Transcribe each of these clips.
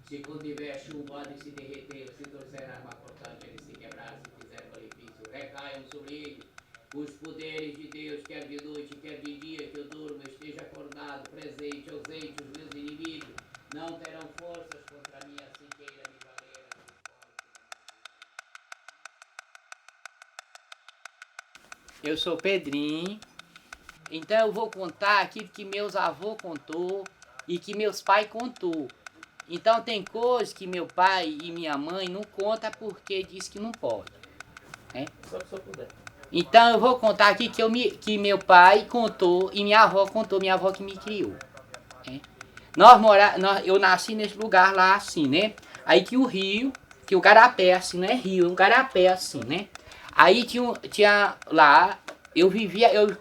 Se contiver chumbado e se derreter, se trouxer arma cortante, ele se quebrar, se fizer malefício, recaiam sobre ele os poderes de Deus, quer de noite, quer de dia, que eu durmo, esteja acordado, presente, ausente, os meus inimigos não terão forças contra mim, assim queira me valer. Eu sou Pedrinho, então eu vou contar aquilo que meus avôs contou e que meus pais contou. Então tem coisas que meu pai e minha mãe não contam porque diz que não pode. Né? Só que puder. Então eu vou contar aqui que meu pai contou e minha avó contou, minha avó que me criou. Né? Eu nasci nesse lugar lá assim, né? Aí tinha o rio, que o garapé assim, não é rio, é um garapé assim, né? Aí tinha lá,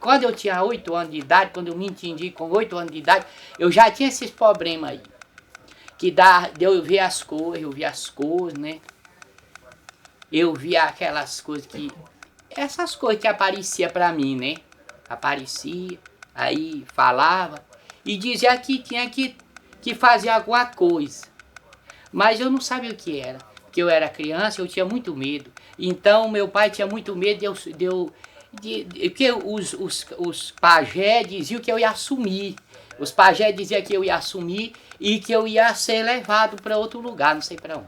quando eu tinha 8 anos de idade, quando eu me entendi com 8 anos de idade, eu já tinha esses problemas aí. Que eu via as cores, né? Eu via aquelas coisas essas coisas que aparecia pra mim, né? Aparecia, aí falava e dizia que tinha que fazer alguma coisa. Mas eu não sabia o que era. Porque eu era criança, eu tinha muito medo. Então meu pai tinha muito medo porque os pajé diziam que eu ia assumir. Os pajé diziam que eu ia assumir e que eu ia ser levado para outro lugar, não sei para onde.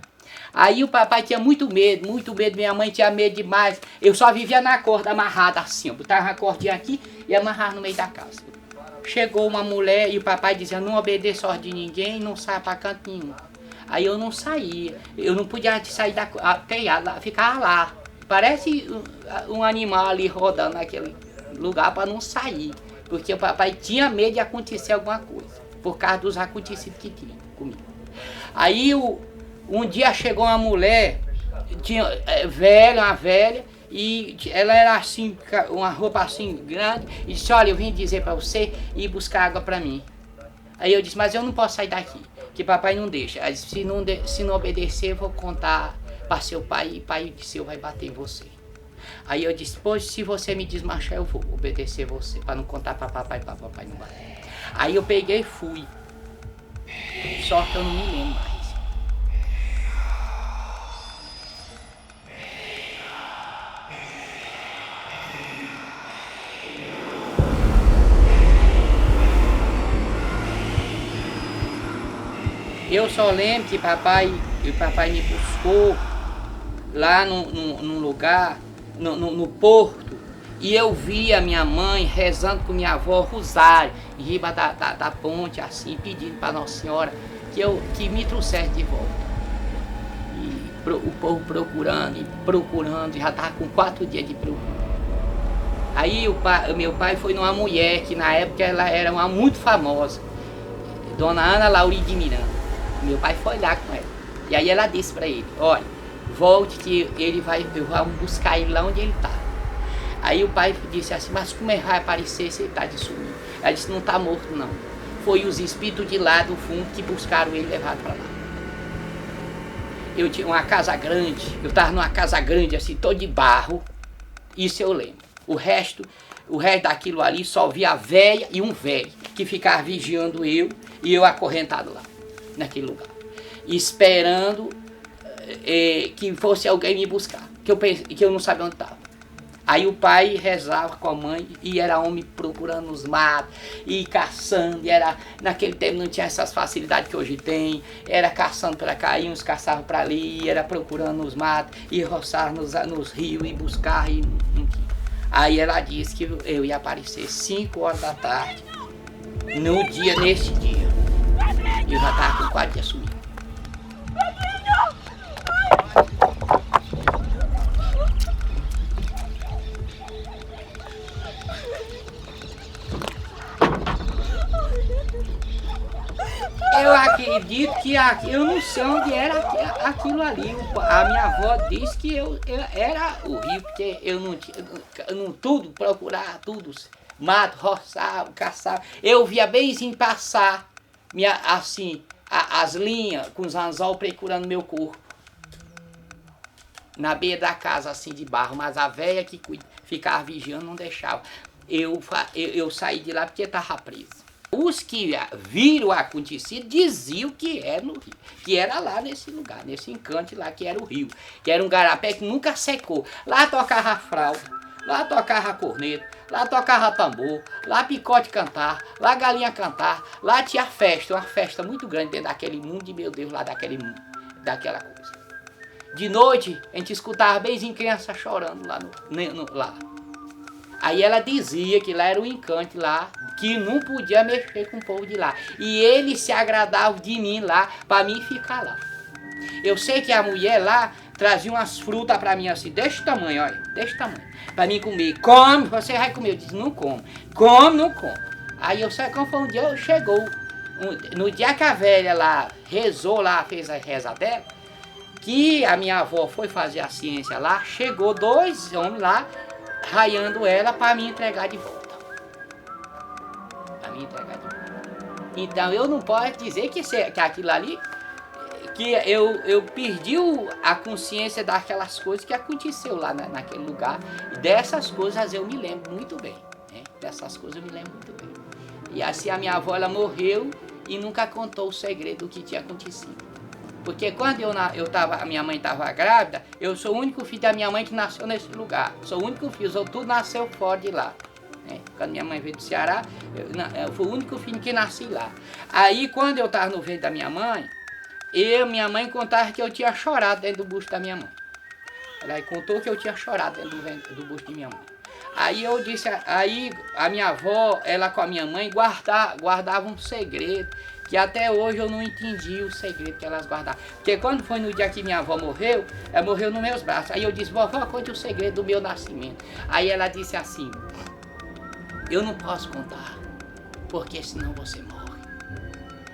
Aí o papai tinha muito medo, minha mãe tinha medo demais. Eu só vivia na corda amarrada assim, eu botava uma cordinha aqui e amarrava no meio da casa. Chegou uma mulher e o papai dizia, não obedeça a ordem de ninguém, não saia para canto nenhum. Aí eu não saía, eu não podia sair da telhada, ficava lá. Parece um animal ali rodando naquele lugar para não sair. Porque o papai tinha medo de acontecer alguma coisa, por causa dos acontecidos que tinha comigo. Aí um dia chegou uma mulher, uma velha, e ela era assim, uma roupa assim grande, e disse, olha, eu vim dizer para você ir buscar água para mim. Aí eu disse, mas eu não posso sair daqui, que papai não deixa. Aí disse, se não obedecer, eu vou contar para seu pai, e pai seu vai bater em você. Aí eu disse, pois se você me desmanchar, eu vou obedecer você, para não contar para papai não bater. Aí eu peguei e fui. Só que eu não me lembro mais. Eu só lembro que papai me buscou lá num lugar, no porto, e eu vi a minha mãe rezando com minha avó rosário, em riba da ponte, assim, pedindo para Nossa Senhora que me trouxesse de volta. E o povo procurando, já estava com 4 dias de procura. Aí meu pai foi numa mulher, que na época ela era uma muito famosa, Dona Ana Lauri de Miranda. Meu pai foi lá com ela. E aí ela disse para ele, olha, volte que eu vou buscar ele lá onde ele está. Aí o pai disse assim, mas como é que vai aparecer se ele está de sumir? Ela disse, não está morto não. Foi os espíritos de lá do fundo que buscaram ele e levaram para lá. Eu tinha uma casa grande, eu estava numa casa grande assim, todo de barro. Isso eu lembro. O resto daquilo ali só via a velha e um velho que ficava vigiando eu e eu acorrentado lá, naquele lugar, esperando que fosse alguém me buscar, que eu não sabia onde estava. Aí o pai rezava com a mãe e era homem procurando nos matos e caçando, naquele tempo não tinha essas facilidades que hoje tem, era caçando para cá, e uns caçavam para ali, era procurando nos matos e roçar nos rios e buscar e não tinha. Aí ela disse que eu ia aparecer 5 horas da tarde, nesse dia. Eu já estava com 4 dias sumindo. Eu acredito que eu não sei onde era aquilo ali. A minha avó disse que eu era o rio, porque eu não tudo, procurar tudo, mato, roçava, caçava. Eu via benzinho passar, assim, as linhas com os anzol procurando meu corpo. Na beira da casa, assim, de barro, mas a velha que ficava vigiando não deixava. Eu saí de lá porque estava preso. Os que viram o acontecido diziam que era no rio, que era lá nesse lugar, nesse encante lá que era o rio, que era um garapé que nunca secou. Lá tocava flauta, lá tocava corneta, lá tocava tambor, lá picote cantar, lá galinha cantar, lá tinha festa, uma festa muito grande dentro daquele mundo de meu Deus, lá daquela coisa. De noite a gente escutava benzinho criança chorando lá lá. Aí ela dizia que lá era o encante lá, que não podia mexer com o povo de lá. E ele se agradava de mim lá, para mim ficar lá. Eu sei que a mulher lá trazia umas frutas para mim assim, desse tamanho, olha, desse tamanho. Para mim comer. Come, você vai comer. Eu disse, não como. Come, não como. Aí eu sei como foi um dia, chegou. No dia que a velha lá rezou lá, fez a reza dela, que a minha avó foi fazer a ciência lá, chegou 2 homens lá, raiando ela para me entregar de volta. Para me entregar de volta. Então eu não posso dizer que aquilo ali, que eu perdi a consciência daquelas coisas que aconteceu lá naquele lugar. E dessas coisas eu me lembro muito bem. Né? Dessas coisas eu me lembro muito bem. E assim a minha avó ela morreu e nunca contou o segredo do que tinha acontecido. Porque quando a minha mãe estava grávida, eu sou o único filho da minha mãe que nasceu nesse lugar. Sou o único filho, tudo nasceu fora de lá. Né? Quando minha mãe veio do Ceará, eu fui o único filho que nasci lá. Aí quando eu estava no ventre da minha mãe contava que eu tinha chorado dentro do busto da minha mãe. Ela contou que eu tinha chorado dentro do busto de minha mãe. Aí eu disse, aí a minha avó, ela com a minha mãe, guardava um segredo, que até hoje eu não entendi o segredo que elas guardavam. Porque quando foi no dia que minha avó morreu, ela morreu nos meus braços. Aí eu disse, vovó, conte o segredo do meu nascimento. Aí ela disse assim, eu não posso contar, porque senão você morre.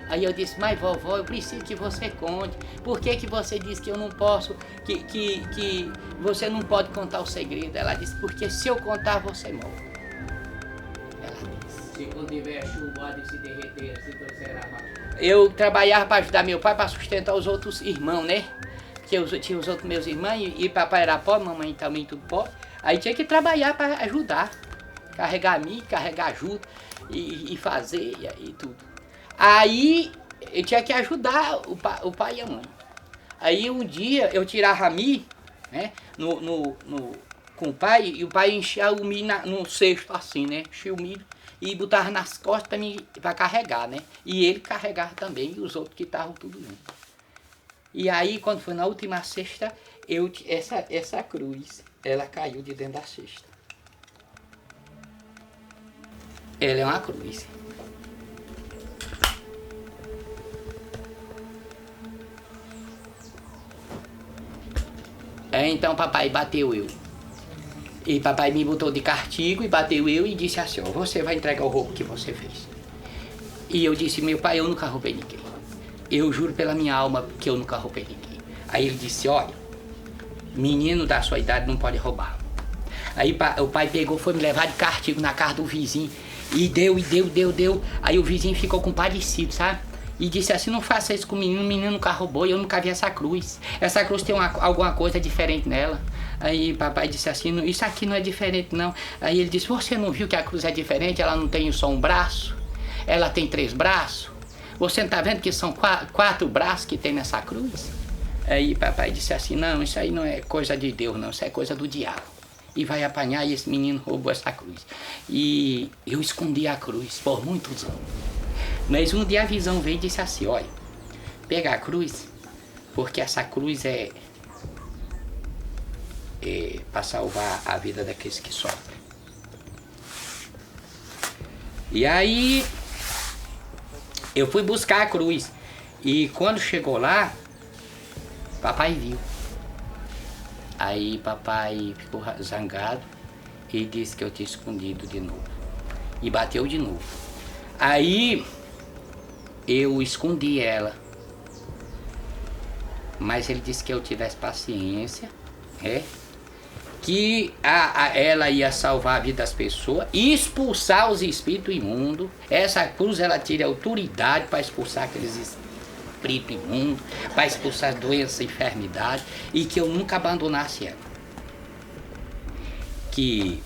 Aí eu disse, mas vovó, eu preciso que você conte. Por que você disse que eu não posso, que você não pode contar o segredo? Ela disse, porque se eu contar, você morre. Ela disse. Se quando tiver chuva de se derreter, assim você será. Eu trabalhava para ajudar meu pai, para sustentar os outros irmãos, né? Porque eu tinha os outros meus irmãos, e papai era pobre, mamãe também tudo pobre. Aí tinha que trabalhar para ajudar. Carregar milho, carregar juta, e fazer, e tudo. Aí eu tinha que ajudar o pai e a mãe. Aí um dia eu tirava milho, né, com o pai, e o pai enchia o milho no cesto assim, né? Enchia o milho e botava nas costas para carregar, né? E ele carregava também, e os outros que estavam tudo junto. E aí quando foi na última cesta, essa cruz, ela caiu de dentro da cesta. Ela é uma cruz. Então papai bateu eu. E papai me botou de castigo e bateu eu e disse assim, ó, você vai entregar o roubo que você fez. E eu disse, meu pai, eu nunca roubei ninguém. Eu juro pela minha alma que eu nunca roubei ninguém. Aí ele disse, olha, menino da sua idade não pode roubar. Aí o pai pegou, foi me levar de castigo na casa do vizinho. E deu. Aí o vizinho ficou compadecido, sabe? E disse assim, não faça isso com o menino nunca roubou, eu nunca vi essa cruz. Essa cruz tem alguma coisa diferente nela. Aí papai disse assim, isso aqui não é diferente não. Aí ele disse, você não viu que a cruz é diferente? Ela não tem só um braço, ela tem 3 braços. Você não está vendo que são 4 braços que tem nessa cruz? Aí papai disse assim, não, isso aí não é coisa de Deus não, isso é coisa do diabo. E vai apanhar e esse menino roubou essa cruz. E eu escondi a cruz por muitos anos. Mas um dia a visão veio e disse assim, olha, pega a cruz, porque essa cruz é para salvar a vida daqueles que sofrem. E aí eu fui buscar a cruz. E quando chegou lá, papai viu. Aí papai ficou zangado e disse que eu tinha escondido de novo. E bateu de novo. Aí eu escondi ela. Mas ele disse que eu tivesse paciência, que ela ia salvar a vida das pessoas e expulsar os espíritos imundos. Essa cruz ela tira autoridade para expulsar aqueles espíritos imundos, para expulsar doenças e enfermidades, e que eu nunca abandonasse ela. Que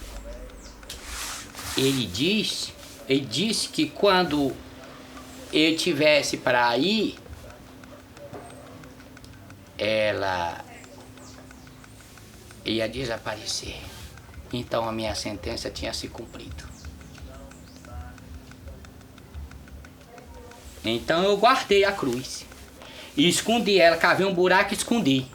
ele diz, ele disse que quando eu tivesse para ir, ela ia desaparecer. Então a minha sentença tinha se cumprido. Então eu guardei a cruz. E escondi ela, cavei um buraco e escondi.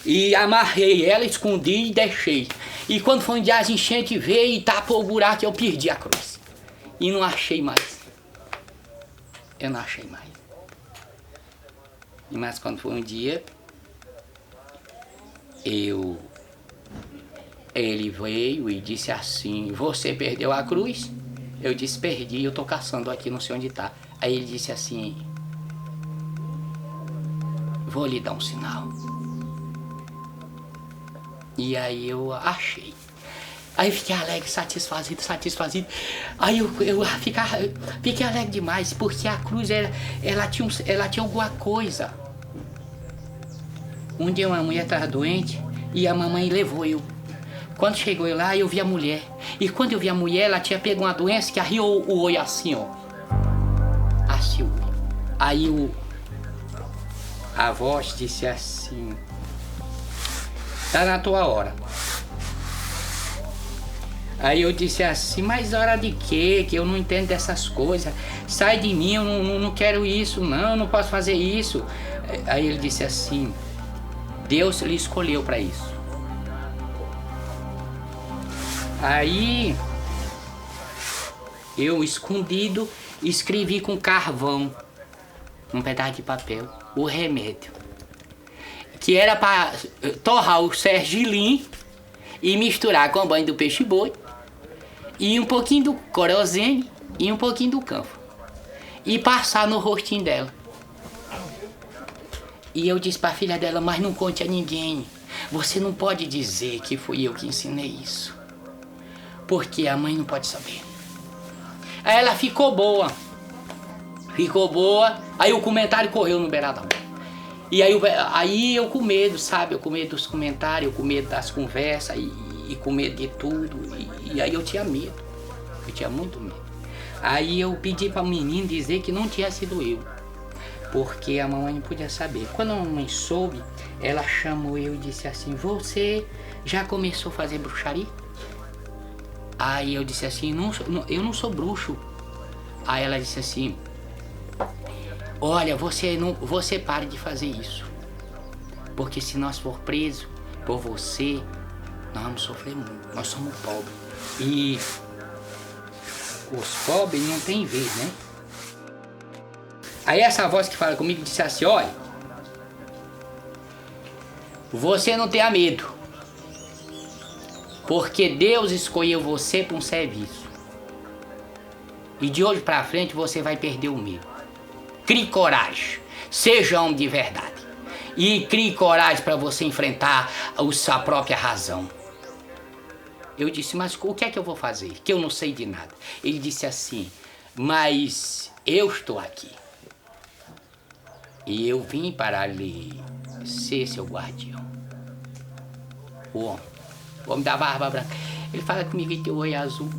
E amarrei ela, escondi e deixei. E quando foi um dia as enchentes veio e tapou o buraco, eu perdi a cruz. E não achei mais. Eu não achei mais. Mas quando foi um dia, ele veio e disse assim: você perdeu a cruz? Eu disse: perdi, eu tô caçando aqui, não sei onde tá. Aí ele disse assim: vou lhe dar um sinal. E aí eu achei. Aí eu fiquei alegre, satisfazido. Aí eu fiquei alegre demais, porque a cruz ela tinha alguma coisa. Um dia uma mulher estava doente e a mamãe levou eu. Quando chegou eu lá, eu vi a mulher. E quando eu vi a mulher, ela tinha pego uma doença que arriou o olho assim, ó. Assim o olho. Aí a voz disse assim: tá na tua hora. Aí eu disse assim: mas hora de quê? Que eu não entendo dessas coisas. Sai de mim, eu não quero isso, não, não posso fazer isso. Aí ele disse assim: Deus lhe escolheu para isso. Aí eu, escondido, escrevi com carvão, um pedaço de papel, o remédio. Que era para torrar o sergilim e misturar com o banho do peixe-boi, e um pouquinho do querosene e um pouquinho do camfo. E passar no rostinho dela. E eu disse para a filha dela: mas não conte a ninguém. Você não pode dizer que fui eu que ensinei isso. Porque a mãe não pode saber. Aí ela ficou boa. Aí o comentário correu no beiradão. E aí eu com medo, sabe? Eu com medo dos comentários, eu com medo das conversas e com medo de tudo. E aí eu tinha medo. Eu tinha muito medo. Aí eu pedi para o menino dizer que não tinha sido eu. Porque a mamãe não podia saber. Quando a mamãe soube, ela chamou eu e disse assim: você já começou a fazer bruxaria? Aí eu disse assim: eu não sou bruxo. Aí ela disse assim: olha, você pare de fazer isso. Porque se nós for presos por você, nós vamos sofrer muito. Nós somos pobres. E os pobres não têm vez, né? Aí essa voz que fala comigo disse assim: olha, você não tenha medo, porque Deus escolheu você para um serviço. E de hoje para frente você vai perder o medo. Crie coragem, seja homem de verdade. E crie coragem para você enfrentar a sua própria razão. Eu disse: mas o que é que eu vou fazer? Que eu não sei de nada. Ele disse assim: mas eu estou aqui. E eu vim para lhe ser seu guardião. O homem da barba branca. Ele fala comigo que teu olho é azul.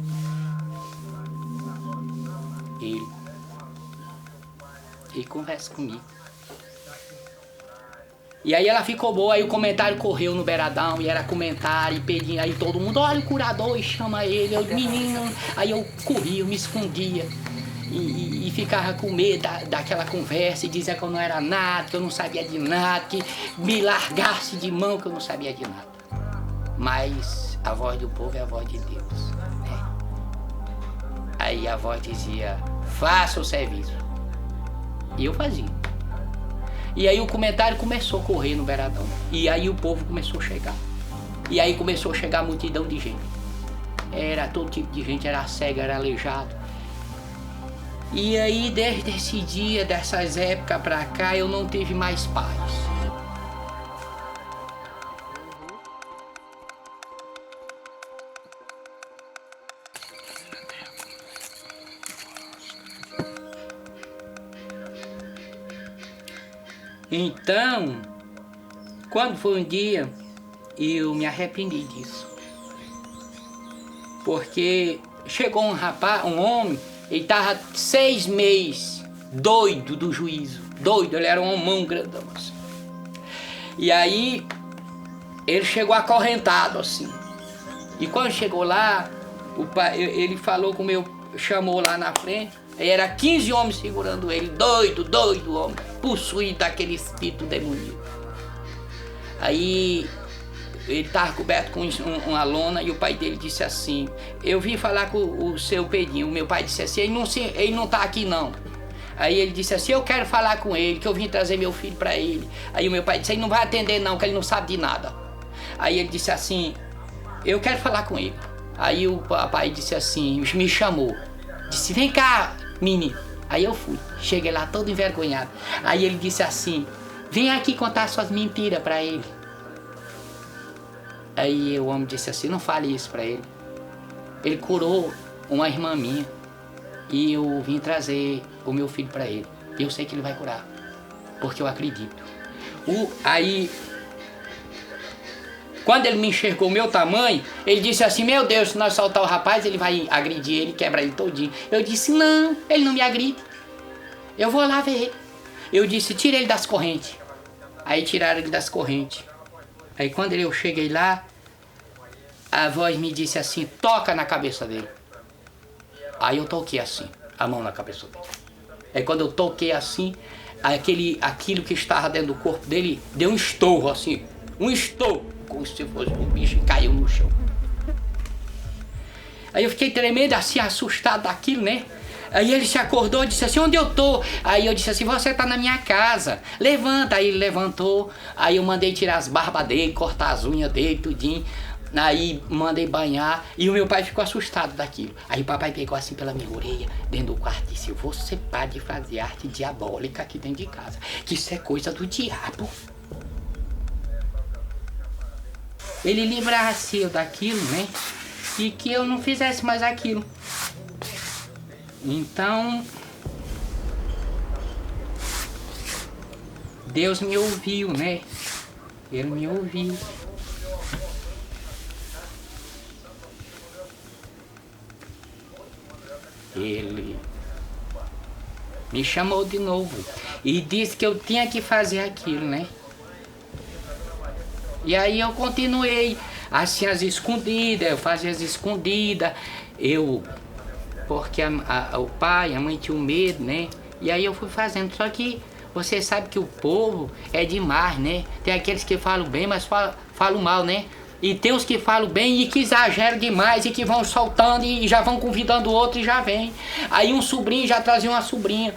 Ele conversa comigo. E aí ela ficou boa, aí o comentário correu no beiradão, e era comentário, e pedindo, aí todo mundo: olha o curador, e chama ele, eu, menino. Aí eu corria, eu me escondia. E ficava com medo daquela conversa, e dizia que eu não era nada, que eu não sabia de nada, que me largasse de mão, que eu não sabia de nada. Mas a voz do povo é a voz de Deus, né? Aí a voz dizia: faça o serviço. E eu fazia. E aí o comentário começou a correr no beiradão. E aí o povo começou a chegar. E aí começou a chegar multidão de gente. Era todo tipo de gente, era cego, era aleijado. E aí, desde esse dia, dessas épocas pra cá, eu não tive mais paz. Então, quando foi um dia, eu me arrependi disso. Porque chegou um rapaz, um homem, ele tava 6 meses, doido do juízo, doido, ele era um homão grandão assim. E aí, ele chegou acorrentado assim. E quando chegou lá, o pai, ele falou com o meu, chamou lá na frente, aí era 15 homens segurando ele, doido homem, possuído daquele espírito demoníaco. Aí ele estava coberto com uma lona e o pai dele disse assim, eu vim falar com o seu Pedrinho. O meu pai disse assim, ele não está aqui não. Aí ele disse assim, eu quero falar com ele, que eu vim trazer meu filho para ele. Aí o meu pai disse, ele não vai atender não, que ele não sabe de nada. Aí ele disse assim, eu quero falar com ele. Aí o papai disse assim, me chamou, disse, vem cá, menino. Aí eu fui, cheguei lá todo envergonhado. Aí ele disse assim, vem aqui contar suas mentiras para ele. Aí o homem disse assim, não fale isso para ele. Ele curou uma irmã minha e eu vim trazer o meu filho para ele. Eu sei que ele vai curar, porque eu acredito. Aí, quando ele me enxergou o meu tamanho, ele disse assim, meu Deus, se nós soltar o rapaz, ele vai agredir ele, quebra ele todinho. Eu disse, não, ele não me agride. Eu vou lá ver ele. Eu disse, tira ele das correntes. Aí tiraram ele das correntes. Aí quando eu cheguei lá, a voz me disse assim, toca na cabeça dele. Aí eu toquei assim, a mão na cabeça dele. Aí quando eu toquei assim, aquilo que estava dentro do corpo dele deu um estouro assim, um estouro, como se fosse um bicho, e caiu no chão. Aí eu fiquei tremendo assim, assustado daquilo, né? Aí ele se acordou e disse assim, onde eu tô? Aí eu disse assim, você tá na minha casa, levanta. Aí ele levantou, aí eu mandei tirar as barbas dele, cortar as unhas dele, tudinho. Aí mandei banhar e o meu pai ficou assustado daquilo. Aí o papai pegou assim pela minha orelha, dentro do quarto, e disse, você para de fazer arte diabólica aqui dentro de casa, que isso é coisa do diabo. Ele livrasse eu daquilo, né? E que eu não fizesse mais aquilo. Então, Deus me ouviu, né? Ele me ouviu. Ele me chamou de novo e disse que eu tinha que fazer aquilo, né? E aí eu continuei assim as escondidas, eu fazia as escondidas, porque o pai, a mãe tinham medo, né? E aí eu fui fazendo, só que você sabe que o povo é demais, né? Tem aqueles que falam bem, mas falam mal, né? E tem os que falam bem e que exageram demais e que vão soltando e já vão convidando o outro e já vem. Aí um sobrinho já trazia uma sobrinha,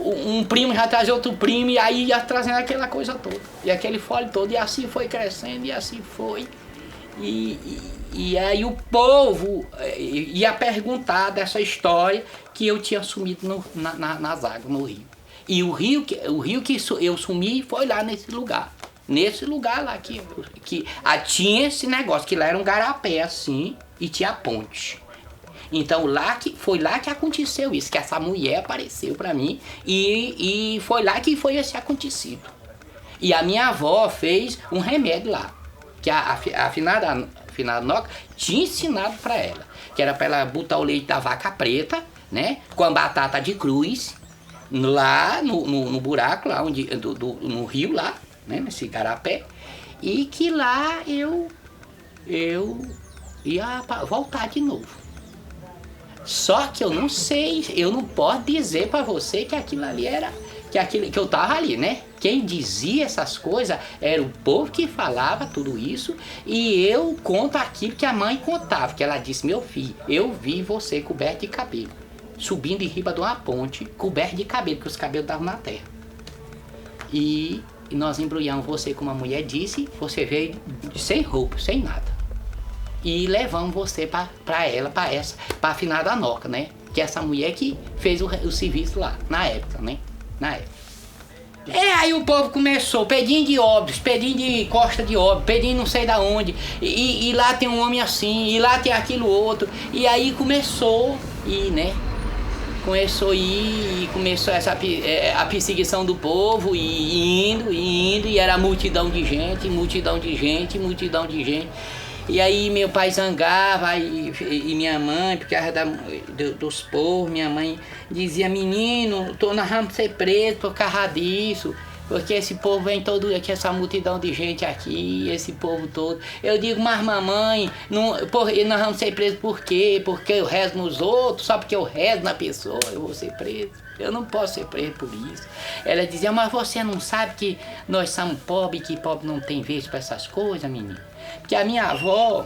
um primo já trazia outro primo e aí ia trazendo aquela coisa toda. E aquele fole todo, e assim foi crescendo e assim foi. E aí o povo ia perguntar dessa história que eu tinha sumido nas águas, no rio. E o rio que eu sumi foi lá nesse lugar. Nesse lugar lá que tinha esse negócio, que lá era um garapé assim e tinha ponte. Então foi lá que aconteceu isso, que essa mulher apareceu pra mim e foi lá que foi esse acontecido. E a minha avó fez um remédio lá, que a finada Noca tinha ensinado pra ela, que era pra ela botar o leite da vaca preta, né, com a batata de cruz, lá no buraco, lá no rio lá, né, nesse garapé, e que lá eu ia voltar de novo. Só que eu não sei, eu não posso dizer pra você que aquilo ali era, que eu tava ali, né? Quem dizia essas coisas era o povo que falava tudo isso, e eu conto aquilo que a mãe contava, que ela disse, meu filho, eu vi você coberto de cabelo, subindo em riba de uma ponte, coberto de cabelo, porque os cabelos estavam na terra. E nós embrulhamos você, como a mulher disse, você veio sem roupa, sem nada. E levamos você pra a finada Noca, né? Que é essa mulher que fez o serviço lá, na época, né? Na época. Aí o povo começou, pedindo de Óbidos, pedindo de Costa de Óbidos, pedindo não sei da onde, e lá tem um homem assim, e lá tem aquilo outro, e aí começou, né? Começou essa a perseguição do povo, e indo, e era multidão de gente. E aí meu pai zangava e minha mãe, porque era dos povos, minha mãe dizia, menino, nós vamos ser presos por causa disso. Porque esse povo vem todo aqui, essa multidão de gente aqui, esse povo todo. Eu digo, mas mamãe, nós vamos ser presos por quê? Porque eu rezo nos outros, só porque eu rezo na pessoa eu vou ser preso. Eu não posso ser preso por isso. Ela dizia, mas você não sabe que nós somos pobres, que pobre não tem vez para essas coisas, menino? Porque a minha avó,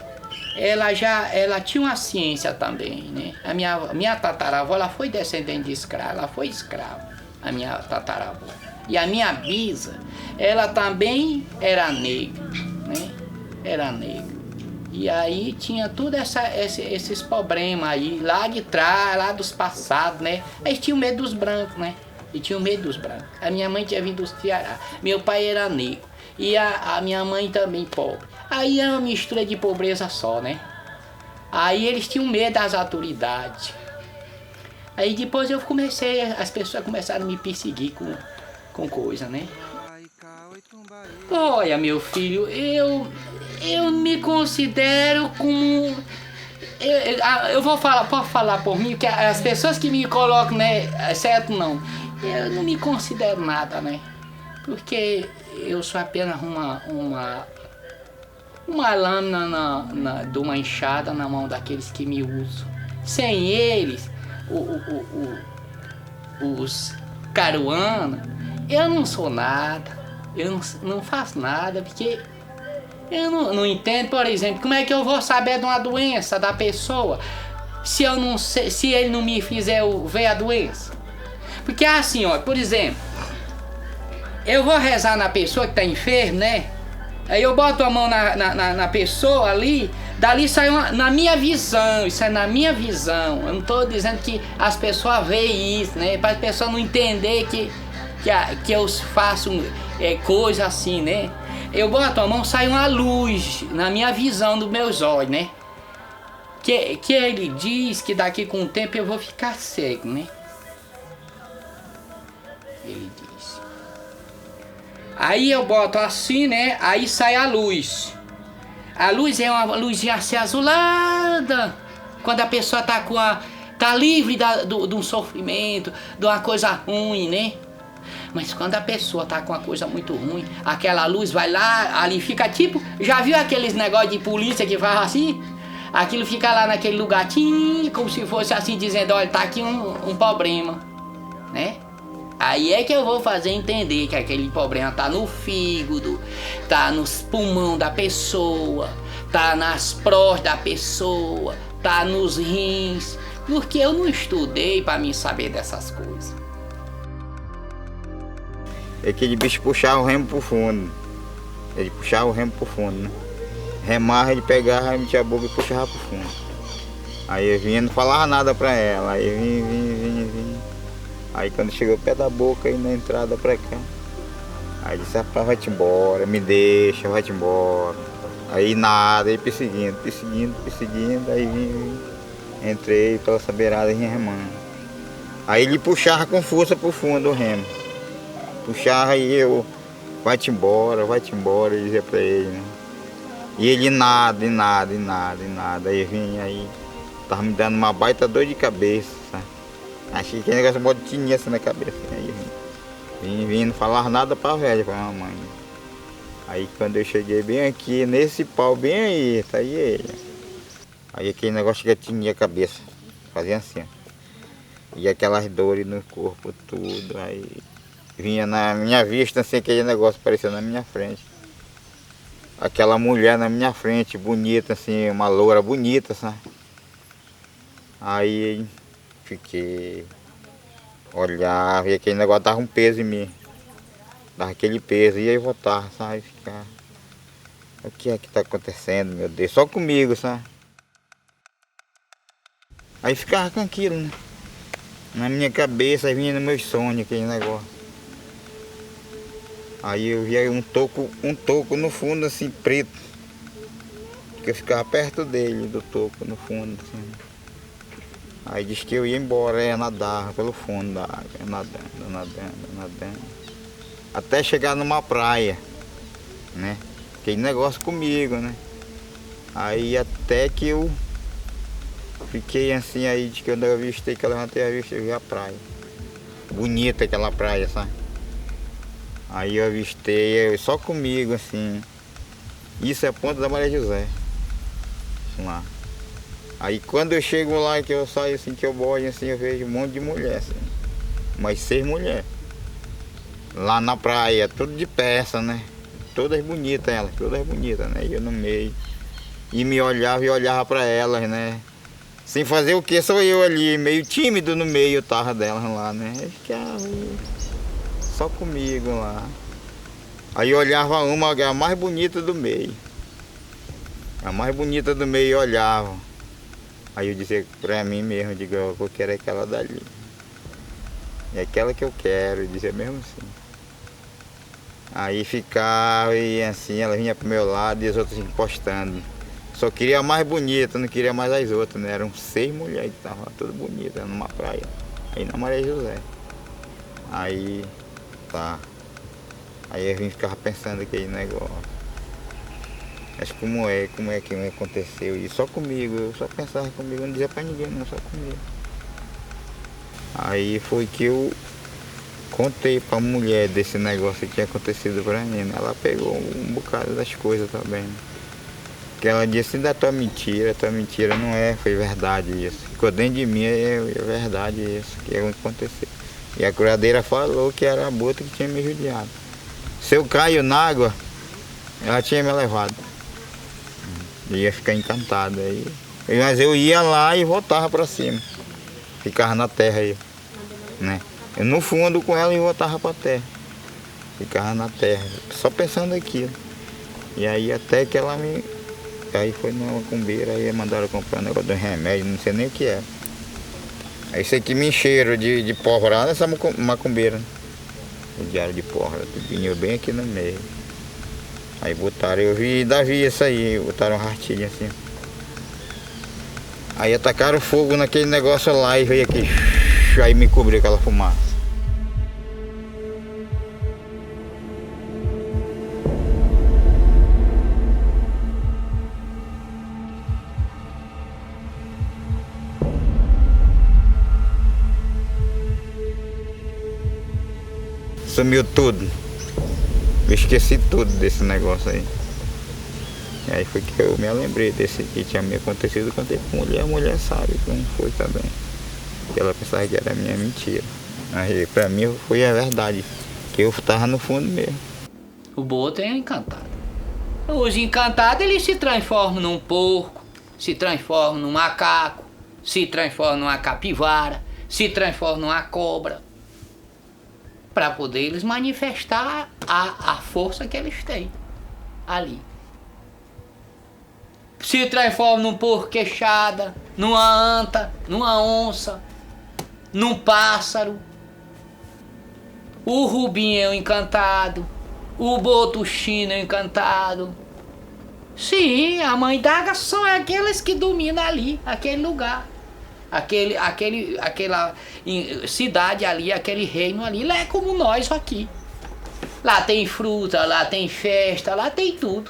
ela tinha uma ciência também, né? A minha tataravó, ela foi descendente de escravo, ela foi escrava, a minha tataravó. E a minha bisa, ela também era negra, né? Era negra. E aí tinha tudo esses problemas aí, lá de trás, lá dos passados, né? Eles tinham medo dos brancos, né? E tinham medo dos brancos. A minha mãe tinha vindo do Ceará, meu pai era negro. E a minha mãe também pobre. Aí é uma mistura de pobreza só, né? Aí eles tinham medo das autoridades. Aí depois as pessoas começaram a me perseguir com coisa, né? Olha, meu filho, eu me considero como... Eu posso falar por mim, que as pessoas que me colocam, né, certo não, eu não me considero nada, né? Porque eu sou apenas uma lâmina de uma enxada na mão daqueles que me usam. Sem eles, os caruanos, eu não sou nada, eu não faço nada, porque eu não entendo, por exemplo, como é que eu vou saber de uma doença da pessoa se eu não sei, se ele não me fizer ver a doença? Porque assim, ó, por exemplo, eu vou rezar na pessoa que está enferma, né? Aí eu boto a mão na pessoa ali, dali sai na minha visão, isso é na minha visão. Eu não estou dizendo que as pessoas veem isso, né? Para as pessoas não entender que eu faço coisa assim, né? Eu boto a mão, sai uma luz na minha visão dos meus olhos, né? Que ele diz que daqui com o tempo eu vou ficar cego, né? Ele diz. Aí eu boto assim, né? Aí sai a luz. A luz é uma luzinha assim azulada. Quando a pessoa tá livre de um sofrimento, de uma coisa ruim, né? Mas quando a pessoa tá com uma coisa muito ruim, aquela luz vai lá, ali fica tipo... Já viu aqueles negócios de polícia que faz assim? Aquilo fica lá naquele lugar, como se fosse assim, dizendo, olha, tá aqui um problema, né? Aí é que eu vou fazer entender que aquele problema tá no fígado, tá nos pulmões da pessoa, tá nas próstatas da pessoa, tá nos rins, porque eu não estudei para mim saber dessas coisas. Aquele bicho puxava o remo pro fundo, ele puxava o remo pro fundo, né? Remava, ele pegava, metia a boca e puxava pro fundo. Aí eu vinha, não falava nada pra ela, aí eu vinha. Aí quando chegou perto da boca, aí na entrada pra cá, aí disse, rapaz, vai-te embora, me deixa, vai-te embora. Aí nada, aí perseguindo, aí vim, entrei pela essa beirada e vinha remando. Aí ele puxava com força pro fundo o remo. Puxava e eu, vai-te embora, eu dizia pra ele, né? E ele nada. Aí vinha, aí tava me dando uma baita dor de cabeça, sabe? Achei que o negócio bota tinha assim na cabeça. Aí vim, não falava nada pra velha, pra mamãe. Aí quando eu cheguei bem aqui, nesse pau bem aí, tá aí ele. Aí aquele negócio que tinha a cabeça, fazia assim, ó. E aquelas dores no corpo tudo, aí vinha na minha vista assim, aquele negócio aparecendo na minha frente. Aquela mulher na minha frente, bonita assim, uma loura bonita, sabe? Aí fiquei, olhava e aquele negócio dava um peso em mim. Dava aquele peso, e aí voltava, sabe? Ficar. O que é que tá acontecendo, meu Deus? Só comigo, sabe? Aí ficava com aquilo, né? Na minha cabeça, aí vinha no meu sonho aquele negócio. Aí eu via um toco no fundo, assim, preto. Que eu ficava perto dele, do toco, no fundo, assim. Aí disse que eu ia embora, ia nadar pelo fundo da água, nadando. Até chegar numa praia, né? Aquele negócio comigo, né? Aí até que eu fiquei assim, aí de que eu avistei, que eu levantei a vista, eu vi a praia. Bonita aquela praia, sabe? Aí eu avistei, só comigo assim. Isso é Ponta da Maria José. Lá. Aí quando eu chego lá, que eu saio assim, que eu boio assim, eu vejo um monte de mulher, assim. Umas 6 mulheres. Lá na praia, tudo de peça, né? Todas bonitas elas, todas bonitas, né? E eu no meio. E me olhava e olhava para elas, né? Sem fazer o que, sou eu ali, meio tímido no meio, eu tava delas lá, né? Eu ficava só comigo lá. Aí eu olhava uma, a mais bonita do meio. A mais bonita do meio eu olhava. Aí eu dizia pra mim mesmo, eu digo, eu quero aquela dali. É aquela que eu quero, eu dizia mesmo assim. Aí ficava e assim, ela vinha pro meu lado e as outras encostando. Só queria a mais bonita, não queria mais as outras, né? Eram 6 mulheres que estavam todas bonitas numa praia. Aí na Maria José. Aí, tá. Aí a gente ficava pensando aquele negócio. Mas como é que aconteceu? E só comigo, eu só pensava comigo, eu não dizia pra ninguém não, só comigo. Aí foi que eu contei pra mulher desse negócio que tinha acontecido pra mim, né? Ela pegou um bocado das coisas também, né? Que ela disse, da tua mentira não é, foi verdade isso. Ficou dentro de mim, é verdade isso que aconteceu. E a curadeira falou que era a bota que tinha me judiado. Se eu caio na água, ela tinha me levado. Eu ia ficar encantado aí. Mas eu ia lá e voltava para cima. Ficava na terra aí, né? Eu no fundo com ela e voltava para a terra. Ficava na terra, só pensando aquilo. E aí até que ela me... Aí foi numa macumbeira, aí mandaram comprar um negócio de um remédio, não sei nem o que é. Aí isso aqui me encheram de pólvora lá nessa macumbeira. O diário de pólvora, tudinho bem aqui no meio. Aí botaram, eu vi Davi isso aí, botaram um rastilho assim. Aí atacaram fogo naquele negócio lá e veio aqui, aí me cobriu aquela fumaça. Sumiu tudo. Eu esqueci tudo desse negócio aí. E aí foi que eu me lembrei desse que tinha me acontecido quando teve mulher, a mulher sabe como foi também. Que ela pensava que era minha mentira. Aí pra mim foi a verdade, que eu tava no fundo mesmo. O boto é encantado. Os encantados, eles se transformam num porco, se transformam num macaco, se transformam numa capivara, se transformam numa cobra, para poder eles manifestar a força que eles têm ali. Se transformam num porco queixada, numa anta, numa onça, num pássaro. O rubim é o encantado, o botuchino é o encantado. Sim, a mãe d'água são aqueles que dominam ali, aquele lugar. Aquela cidade ali, aquele reino ali, lá é como nós aqui. Lá tem fruta, lá tem festa, lá tem tudo.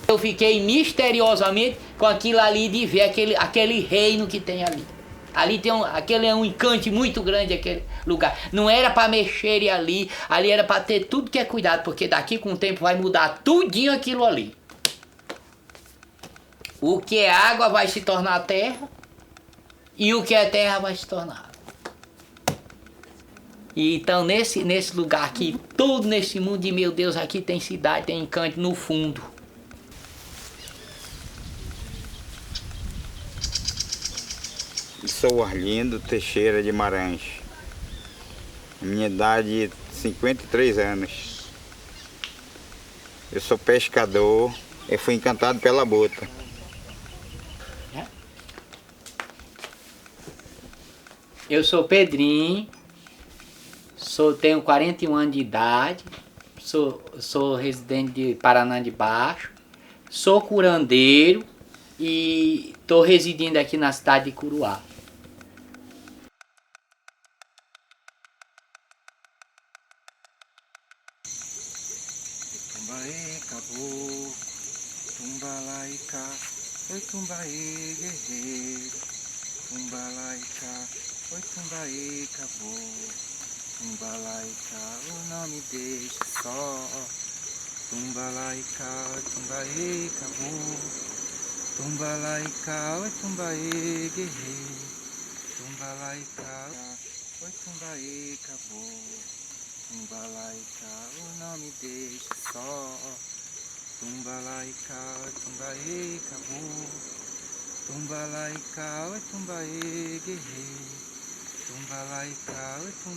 Eu fiquei misteriosamente com aquilo ali de ver aquele reino que tem ali. Ali tem aquele é um encanto muito grande, aquele lugar. Não era para mexer ali era para ter tudo que é cuidado, porque daqui com o tempo vai mudar tudinho aquilo ali. O que é água vai se tornar terra, e o que é terra vai se tornar água. E então nesse lugar aqui, todo nesse mundo de meu Deus, aqui tem cidade, tem encanto no fundo. Sou Arlindo Teixeira de Maranhão. Minha idade é 53 anos. Eu sou pescador, eu fui encantado pela bota. Eu sou Pedrinho, tenho 41 anos de idade, sou residente de Paraná de Baixo, sou curandeiro e estou residindo aqui na cidade de Curuá. Tumbalaica, oi tumbaê guerreiro. Tumbalaica, oi tumbaê caboclo. Tumbalaica, oh, não me deixe só. Tumbalaica, oi tumbaê caboclo. Tumbalaica, oi tumbaê guerreiro. Tumbalaica, oi tumbaê caboclo. Tumbalaica, oh, não me deixe só. Tumbalaica, oi tumbaê caboclo. Tumbalaica, oi tumbaê guerreiro. Tumbalaica, oi tumbaê.